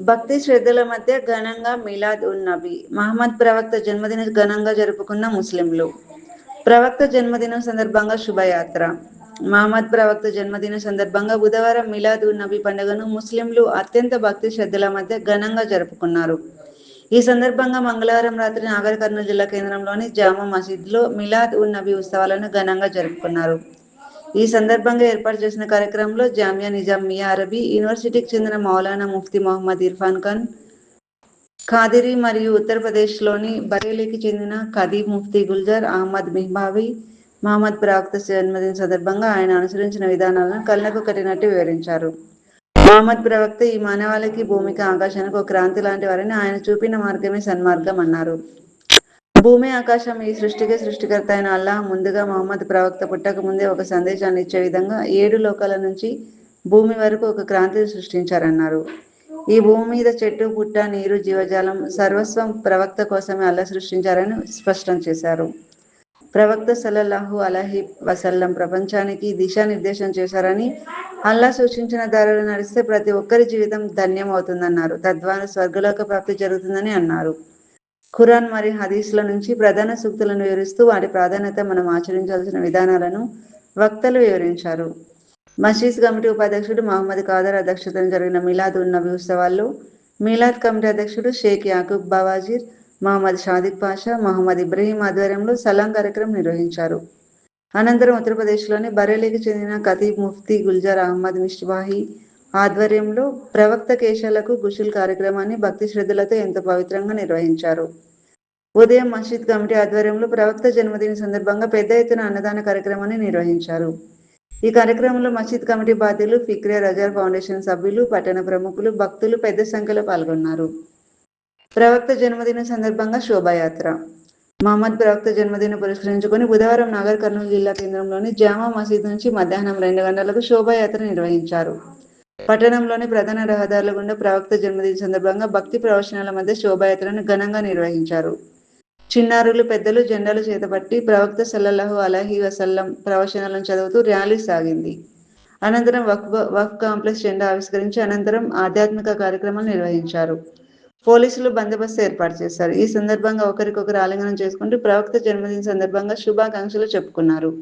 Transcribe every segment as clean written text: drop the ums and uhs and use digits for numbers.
భక్తి శ్రద్ధల మధ్య ఘనంగా మిలాద్ ఉన్ నబీ. మహమ్మద్ ప్రవక్త జన్మదిన ఘనంగా జరుపుకున్న ముస్లింలు. ప్రవక్త జన్మదినం సందర్భంగా శుభయాత్ర. మహమ్మద్ ప్రవక్త జన్మదిన సందర్భంగా బుధవారం మిలాద్ ఉన్ నబీ పండుగను ముస్లింలు అత్యంత భక్తి శ్రద్ధల మధ్య ఘనంగా జరుపుకున్నారు. ఈ సందర్భంగా మంగళవారం రాత్రి నాగర్ కర్నూలు జిల్లా కేంద్రంలోని జామా మసీద్లో మిలాద్ ఉన్ నబీ ఉత్సవాలను ఘనంగా జరుపుకున్నారు. ఈ సందర్భంగా ఏర్పాటు చేసిన కార్యక్రమంలో జామియా నిజాం మియా అరబీ యూనివర్సిటీకి చెందిన మౌలానా ముఫ్తీ మొహమ్మద్ ఇర్ఫాన్ ఖాన్ ఖాదిరి మరియు ఉత్తరప్రదేశ్లోని బరేలీకి చెందిన ఖదీబ్ ముఫ్తీ గుల్జార్ అహ్మద్ మిహ్బాబీ మహమ్మద్ ప్రవక్త జన్మదిన సందర్భంగా ఆయన అనుసరించిన విధానాలను కళ్ళకు కట్టినట్టు వివరించారు. మహమ్మద్ ప్రవక్త ఈ మానవాళికి భూమికి ఆకాశానికి ఒక క్రాంతి లాంటి వారని, ఆయన చూపిన మార్గమే సన్మార్గం అన్నారు. భూమి ఆకాశం ఈ సృష్టికి సృష్టికర్త అయిన అల్లాహ్ ముందుగా మహమ్మద్ ప్రవక్త పుట్టక ముందే ఒక సందేశాన్ని ఇచ్చే విధంగా 7 లోకాల నుంచి భూమి వరకు ఒక క్రాంతిని సృష్టించారన్నారు. ఈ భూమి మీద చెట్టు పుట్ట నీరు జీవజాలం సర్వస్వం ప్రవక్త కోసమే అల్లాహ్ సృష్టించారని స్పష్టం చేశారు. ప్రవక్త సల్లల్లాహు అలైహి వసల్లం ప్రపంచానికి దిశానిర్దేశం చేశారని, అల్లాహ్ సూచించిన దారిలో నడిస్తే ప్రతి ఒక్కరి జీవితం ధన్యం అవుతుందన్నారు. తద్వారా స్వర్గలోక ప్రాప్తి జరుగుతుందని అన్నారు. ఖురాన్ మరియు హదీస్ల నుంచి ప్రధాన సూక్తులను వివరిస్తూ వాటి ప్రాధాన్యత, మనం ఆచరించాల్సిన విధానాలను వక్తలు వివరించారు. మసీద్ కమిటీ ఉపాధ్యక్షుడు మహమ్మద్ ఖాదర్ అధ్యక్షతన జరిగిన మిలాద్ ఉన్ నబీ ఉత్సవాల్లో మిలాద్ కమిటీ అధ్యక్షుడు షేక్ యాకూబ్ బవాజీర్, మహమ్మద్ షాదిక్ పాషా, మహమ్మద్ ఇబ్రహీం ఆధ్వర్యంలో సలాం కార్యక్రమం నిర్వహించారు. అనంతరం ఉత్తరప్రదేశ్లోని బరేలీకి చెందిన ఖతీబ్ ముఫ్తీ గుల్జార్ అహ్మద్ మిష్బాహీ ఆధ్వర్యంలో ప్రవక్త కేశాలకు గుషుల్ కార్యక్రమాన్ని భక్తి శ్రద్ధలతో ఎంతో పవిత్రంగా నిర్వహించారు. ఉదయం మసీద్ కమిటీ ఆధ్వర్యంలో ప్రవక్త జన్మదిన సందర్భంగా పెద్ద ఎత్తున అన్నదాన కార్యక్రమాన్ని నిర్వహించారు. ఈ కార్యక్రమంలో మసీద్ కమిటీ బాధ్యులు, ఫిక్రే రజార్ ఫౌండేషన్ సభ్యులు, పట్టణ ప్రముఖులు, భక్తులు పెద్ద సంఖ్యలో పాల్గొన్నారు. ప్రవక్త జన్మదిన సందర్భంగా శోభాయాత్ర. మహమ్మద్ ప్రవక్త జన్మదినం పురస్కరించుకొని బుధవారం నాగర్ కర్నూలు జిల్లా కేంద్రంలోని జామా మసీద్ నుంచి మధ్యాహ్నం 2 గంటలకు శోభాయాత్ర నిర్వహించారు. పట్టణంలోని ప్రధాన రహదారుల గుండా ప్రవక్త జన్మదిన సందర్భంగా భక్తి ప్రవచనాల మధ్య శోభాయాత్రను ఘనంగా నిర్వహించారు. చిన్నారులు, పెద్దలు జెండాలు చేతపట్టి ప్రవక్త సల్లల్లాహు అలైహి వసల్లం ప్రవచనాలను చదువుతూ ర్యాలీ సాగింది. అనంతరం వక్ఫ్ కాంప్లెక్స్ జెండా ఆవిష్కరించి అనంతరం ఆధ్యాత్మిక కార్యక్రమాలు నిర్వహించారు. పోలీసులు బందోబస్తు ఏర్పాటు చేశారు. ఈ సందర్భంగా ఒకరికొకరు ఆలింగనం చేసుకుంటూ ప్రవక్త జన్మదిన సందర్భంగా శుభాకాంక్షలు చెప్పుకున్నారు.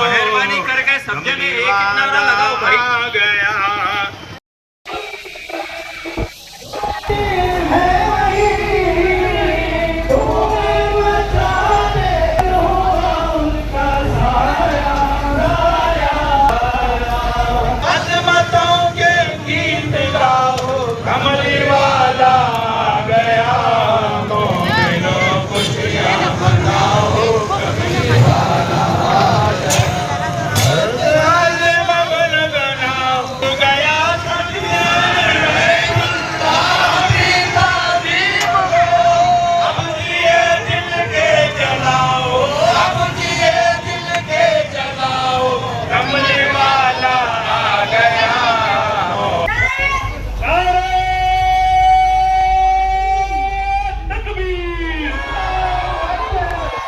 मेहरबानी करके सब जने एक नारा लगाओ भाई।